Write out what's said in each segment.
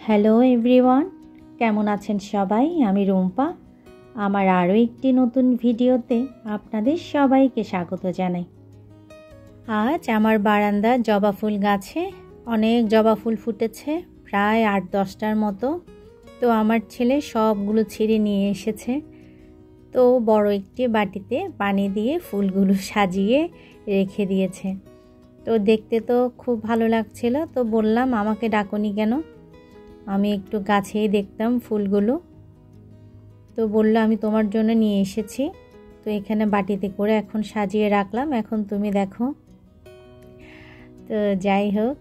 Hello everyone, কেমন আছেন সবাই? আমি রুম্পা। আমার আরও একটি নতুন ভিডিওতে আপনাদের সবাইকে স্বাগত জানাই। আজ আমার বারান্দার জবা ফুল গাছে অনেক জবা ফুল ফুটেছে, প্রায় ৮-১০টার মতো। তো আমার ছেলে সবগুলো ছিঁড়ে নিয়ে এসেছে। তো বড় একটি বাটিতে পানি দিয়ে ফুলগুলো সাজিয়ে রেখে দিয়েছে। তো দেখতে তো খুব ভালো লাগছিল। তো বললাম, আমাকে ডাকনি কেন? আমি একটু গাছেই দেখতাম ফুলগুলো। তো বললো, আমি তোমার জন্য নিয়ে এসেছি। তো এখানে বাটিতে করে এখন সাজিয়ে রাখলাম, এখন তুমি দেখো। তো যাই হোক,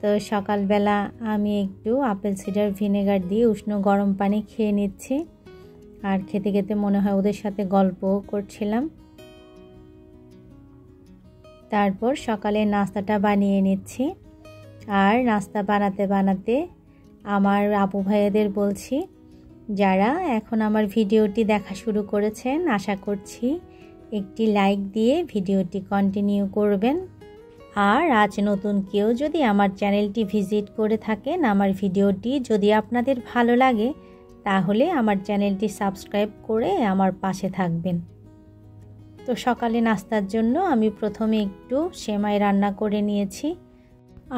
তো সকালবেলা আমি একটু আপেল সিডার ভিনেগার দিয়ে উষ্ণ গরম পানি খেয়ে নিচ্ছি। আর খেতে খেতে মনে হয় ওদের সাথে গল্পও করছিলাম। তারপর সকালে নাস্তাটা বানিয়ে নিচ্ছি। আর নাস্তা বানাতে বানাতে আমার আপু ভাইয়াদের বলছি, যারা এখন আমার ভিডিওটি দেখা শুরু করেছেন, আশা করছি একটি লাইক দিয়ে ভিডিওটি কন্টিনিউ করবেন। আর আজ নতুন কেউ যদি আমার চ্যানেলটি ভিজিট করে থাকেন, আমার ভিডিওটি যদি আপনাদের ভালো লাগে, তাহলে আমার চ্যানেলটি সাবস্ক্রাইব করে আমার পাশে থাকবেন। তো সকালে নাস্তার জন্য আমি প্রথমে একটু সেমাই রান্না করে নিয়েছি।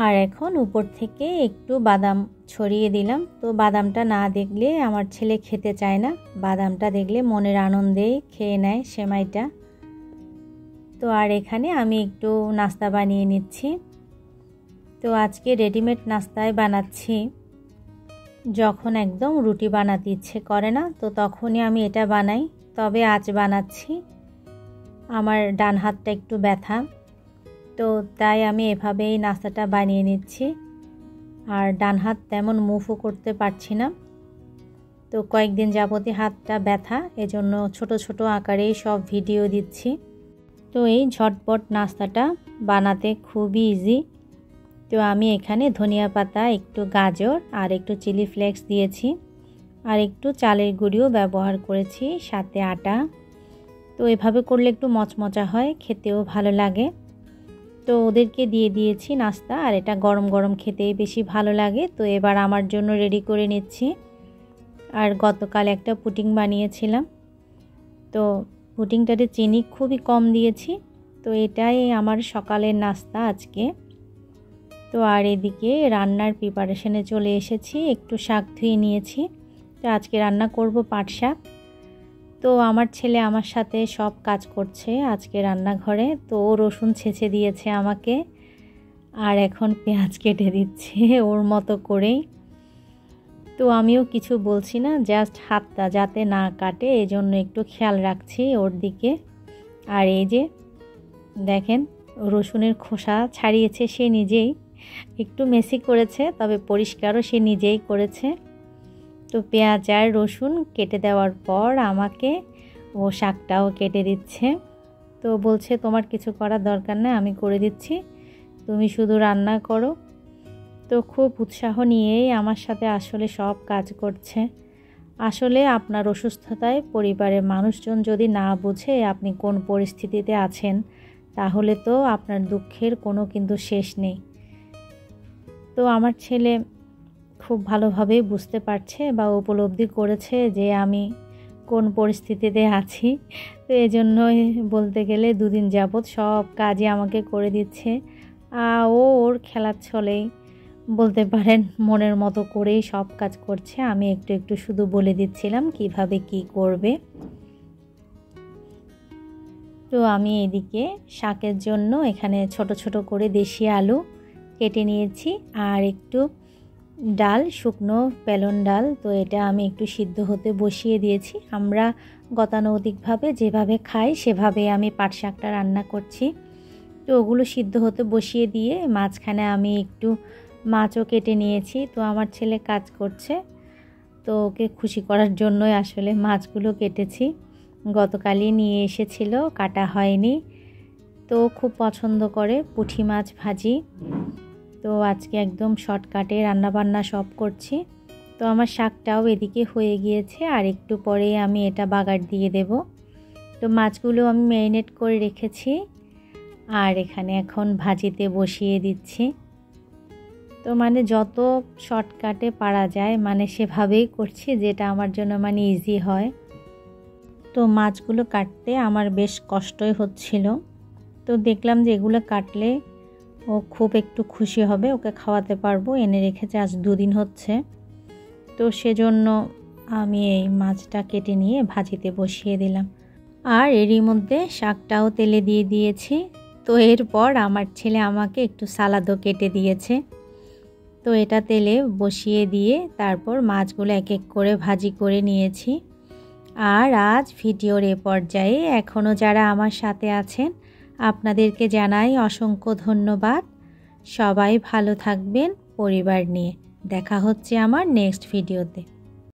আর এখন উপর থেকে একটু বাদাম ছড়িয়ে দিলাম। তো বাদামটা না দেখলে আমার ছেলে খেতে চায় না, বাদামটা দেখলে মনের আনন্দেই খেয়ে নেয় সেমাইটা। তো আর এখানে আমি একটু নাস্তা বানিয়ে নিচ্ছি। তো আজকে রেডিমেড নাস্তায় বানাচ্ছি। যখন একদম রুটি বানাতে ইচ্ছে করে না, তো তখনই আমি এটা বানাই। তবে আজ বানাচ্ছি। আমার ডান হাতটা একটু ব্যথা, তো তাই আমি এভাবেই নাস্তাটা বানিয়ে নিচ্ছি। আর ডান হাত তেমন মুভও করতে পারছি না। তো কয়েকদিন যাবতই হাতটা ব্যথা, এজন্য ছোট ছোট আকারেই সব ভিডিও দিচ্ছি। তো এই ঝটপট নাস্তাটা বানাতে খুবই ইজি। তো আমি এখানে ধনিয়া পাতা, একটু গাজর আর একটু চিলি ফ্লেক্স দিয়েছি। আর একটু চালের গুঁড়িও ব্যবহার করেছি, সাথে আটা। তো এভাবে করলে একটু মচমচা হয়, খেতেও ভালো লাগে। তো ওদেরকে দিয়ে দিয়েছি নাস্তা, আর এটা গরম গরম খেতেই বেশি ভালো লাগে। তো এবার আমার জন্য রেডি করে নিচ্ছি। আর গতকাল একটা পুডিং বানিয়েছিলাম, তো পুডিংটাতে চিনি খুবই কম দিয়েছি। তো এটাই আমার সকালের নাস্তা আজকে। তো আর এদিকে রান্নার প্রিপারেশনে চলে এসেছি, একটু শাক ধুয়ে নিয়েছি। তো আজকে রান্না করব পাট শাক। তো আমার ছেলে আমার সাথে সব কাজ করছে আজকে রান্নাঘরে। তো ও রসুন ছেঁচে দিয়েছে আমাকে, আর এখন পেঁয়াজ কেটে দিচ্ছে ওর মতো করেই। তো আমিও কিছু বলছি না, জাস্ট হাতটা যাতে না কাটে এজন্য একটু খেয়াল রাখছি ওর দিকে। আর এই যে দেখেন, রসুনের খোসা ছাড়িয়েছে সে নিজেই, একটু মেসি করেছে, তবে পরিষ্কারও সে নিজেই করেছে। তো পেঁয়াজ আর রসুন কেটে দেওয়ার পর আমাকে ও শাকটাও কেটে দিচ্ছে। তো বলছে, তোমার কিছু করার দরকার নেই, আমি করে দিচ্ছি, তুমি শুধু রান্না করো। তো খুব উৎসাহ নিয়েই আমার সাথে আসলে সব কাজ করছে। আসলে আপনার অসুস্থতায় পরিবারের মানুষজন যদি না বুঝে আপনি কোন পরিস্থিতিতে আছেন, তাহলে তো আপনার দুঃখের কোনো কিন্তু শেষ নেই। তো আমার ছেলে খুব ভালোভাবে বুঝতে পারছে বা উপলব্ধি করেছে যে আমি কোন পরিস্থিতিতে আছি। তো এজন্যই বলতে গেলে 2 দিন যাবৎ সব কাজই আমাকে করে দিচ্ছে। ও ওর খেলার ছলেই বলতে পারেন মনের মতো করেই সব কাজ করছে। আমি একটু একটু শুধু বলে দিচ্ছিলাম কিভাবে কি করবে। তো আমি এদিকে শাকের জন্য এখানে ছোট ছোট করে দেশি আলু কেটে নিয়েছি, আর একটু ডাল, শুকনো পেলন ডাল। তো এটা আমি একটু সিদ্ধ হতে বসিয়ে দিয়েছি। আমরা গতানুগতিকভাবে যেভাবে খাই সেভাবে আমি পাট শাকটা রান্না করছি। তো ওগুলো সিদ্ধ হতে বসিয়ে দিয়ে মাঝখানে আমি একটু মাছও কেটে নিয়েছি। তো আমার ছেলে কাজ করছে, তো ওকে খুশি করার জন্যই আসলে মাছগুলো কেটেছি। গতকালই নিয়ে এসেছিল, কাটা হয়নি। তো খুব পছন্দ করে পুঁটি মাছ ভাজি। তো আজকে একদম শর্টকাটে রান্নাবান্না সব করছি। তো আমার শাকটাও এদিকে হয়ে গিয়েছে, আর একটু পরেই আমি এটা বাগার দিয়ে দেব। তো মাছগুলো আমি ম্যারিনেট করে রেখেছি, আর এখানে এখন ভাজিতে বসিয়ে দিচ্ছি। তো মানে যত শর্টকাটে পারা যায় মানে সেভাবেই করছি, যেটা আমার জন্য মানে ইজি হয়। তো মাছগুলো কাটতে আমার বেশ কষ্টই হচ্ছিল। তো দেখলাম যে এগুলো কাটলে ও খুব একটু খুশি হবে, ওকে খাওয়াতে পারবো। এনে রেখেছে আজ 2 দিন হচ্ছে। তো সেজন্য আমি এই মাছটা কেটে নিয়ে ভাজিতে বসিয়ে দিলাম। আর এরই মধ্যে শাকটাও তেলে দিয়ে দিয়েছি। তো এরপর আমার ছেলে আমাকে একটু সালাদও কেটে দিয়েছে। তো এটা তেলে বসিয়ে দিয়ে তারপর মাছগুলো এক এক করে ভাজি করে নিয়েছি। আর আজ ভিডিওর এ পর্যায়ে এখনও যারা আমার সাথে আছেন আপনাদেরকে জানাই অসংখ্য ধন্যবাদ। সবাই ভালো থাকবেন পরিবার নিয়ে। দেখা হচ্ছে আমার নেক্সট ভিডিওতে।